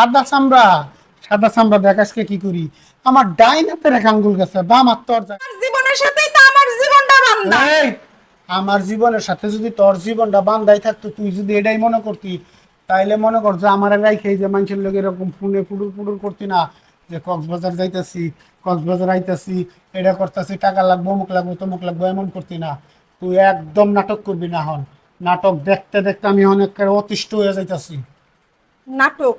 সাদা চামড়া সাদা চামড়া দেখ আজকে কি করি। আমার ডাইন হাতের এক আঙ্গুল গেছে, বাম হাত তোর জীবনের সাথেই তো আমার জীবনটা বান্ধা। এই, আমার জীবনের সাথে যদি তোর জীবনটা বান্ধাই থাকতো, তুই যদি এটাই মনে করতি, তাইলে মনে কর যে আমার রাইখে যে মানুষের লোক এরকম ফোনে পুডুর পুডুর করতি না, যে কক্সবাজার যাইতেছি, কক্সবাজার আইতাছি, এটা করতেছি, টাকা লাগবো, অমুক লাগবো, তমুক লাগবো, এমন করতি না। তুই একদম নাটক করবি না। হন নাটক দেখতে দেখতে আমি অনেক অতিষ্ঠ হয়ে যাইতাছি। নাটক?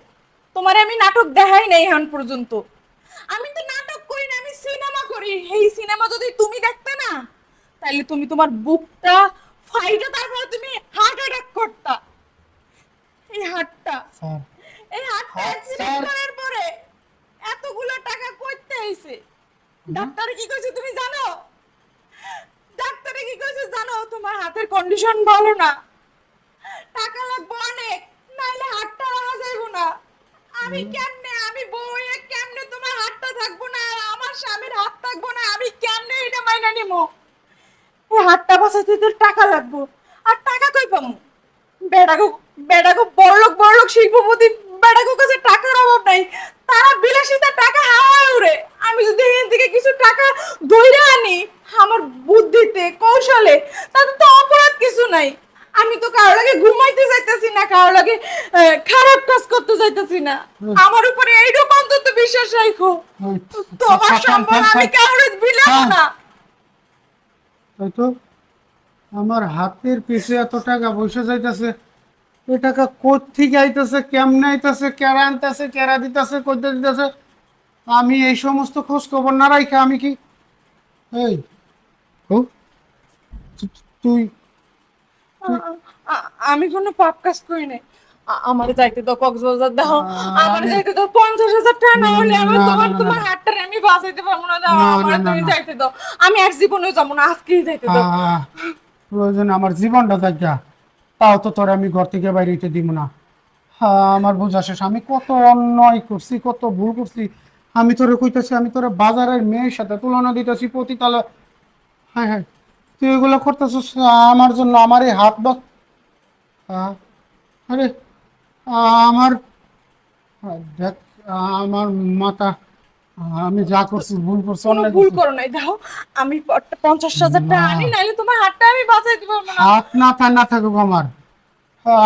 তোমারে আমি নাটক দেখাই নাই এখন পর্যন্ত। আমি তো নাটক করি না, আমি সিনেমা করি। এই সিনেমা যদি তুমি দেখতে না, তাহলে তুমি তোমার বুকটা ফাইটা, তারপর তুমি হার্ট অ্যাটাক করতা। এই হার্টটা, স্যার, এই হার্টটা হার্ট, অ্যাক্সিডেন্ট স্যার। করার পরে এতগুলো টাকা কইতে আইছে। ডাক্তারে কি কইছে তুমি জানো? ডাক্তারে কি কইছে জানো? তোমার হাতের কন্ডিশন ভালো না, টাকা লাগবে অনেক, নাইলে হাতটা রাখা যাইব না। আমি কেমনে, আমি বউয়ে কেমনে তোমার হাতটা থাকবো না আর আমার স্বামীর হাত থাকবো না, আমি কেমনে এটা মাইনা নিমু? এই হাতটা বাঁচাইতে তো টাকা লাগবো, আর টাকা কই পামু? বেড়াগো বেড়াগো বড়লোক শিল্পপতি বেড়াগো কাছে টাকার অভাব নাই, তারা বিলাসিতা টাকা হাওয়ায় উড়ে। আমি যদি এখান থেকে কিছু টাকা ধইরা আনি আমার বুদ্ধিতে কৌশলে, তাতে তো অপরাধ কিছু নাই। আমি তো কারো লাগে ঘুমাইতে যাইতাছি না, কারো লাগে খারাপ কাজ করতে যাইতাছি না। আমার উপরে এইরকম অন্তত বিশ্বাস রাখো, তোমার সম্পর্কে আমি কারোর বিলাবো না। তাই তো, আমার হাতের পিছে এত টাকা পয়সা যাইতেছে, এই টাকা কোত্থেকে আইতেছে, কেমনে আইতেছে, কেরা আনতেছে, কেরা দিতেছে, কইতে দিতেছে, আমি এই সমস্ত খোঁজ খবর না রাখা আমি কি এই ও তুই আমি কোনো পাপ কাজ করি নাই। আমার যাইতে দাও কক্সবাজার, দাও আমার আমি- যাইতে দাও। 50,000 টাকা না হলে আমি না, তোমার না, না, তোমার না। হাতটা আমি বাঁচাইতে পারবো না। দাও না, আমার, না, না, তুমি না। যাইতে দাও। আমি এক জীবনেও যাবো না, আজকেই যাইতে দাও। প্রয়োজন আমার জীবনটা দেখা, তাও তো তোর আমি ঘর থেকে বাইরে হইতে দিব না। আমার বোঝা শেষ, আমি কত অন্যায় করছি, কত ভুল করছি। আমি তোরে কইতাছি, আমি তোরে বাজারের মেয়ের সাথে তুলনা দিতেছি পতিতালে। হ্যাঁ হ্যাঁ, তুই এগুলো করতেছিস আমার জন্য, আমার এই হাত বা আরে আমার দেখ, আমার মাথা, আমি যা করছি ভুল করছি, কোনো অন্যায় ভুল করছি। করো নাই, দাও। আমি 50,000 টাকা আনি, নাইলে তোমার হাতটা আমি বাঁচাইতে পারবো না। হাত না থাকুক আমার।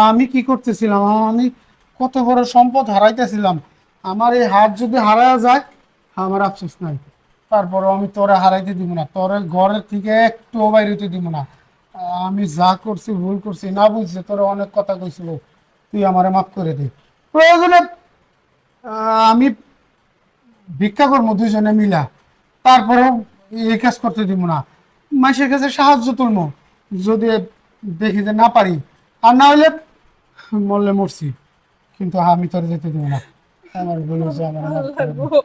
আমি কি করতেছিলাম, আমি কত বড় সম্পদ হারাইতেছিলাম। আমার এই হাত যদি হারায় যায়, আমার আফসোস নাই। তারপরও আমি তোরে হারাইতে দিব না, তোরে ঘরের থেকে একটু বাইরে হইতে দিব না। আমি যা করছি ভুল করছি, না বুঝছে তোরে অনেক কথা কইছিল, তুই আমারে মাফ করে দে। প্রয়োজনে আমি ভিক্ষা করবো দুজনে মিলা, তারপরেও এই কাজ করতে দিব না। মানুষের কাছে সাহায্য তুলবো যদি দেখি যে না পারি, আর না হলে মরলে মরছি, কিন্তু আমি তোর যেতে দিব না। আমার বলে যে আমার মাফ করে দে। আল্লাহ গো।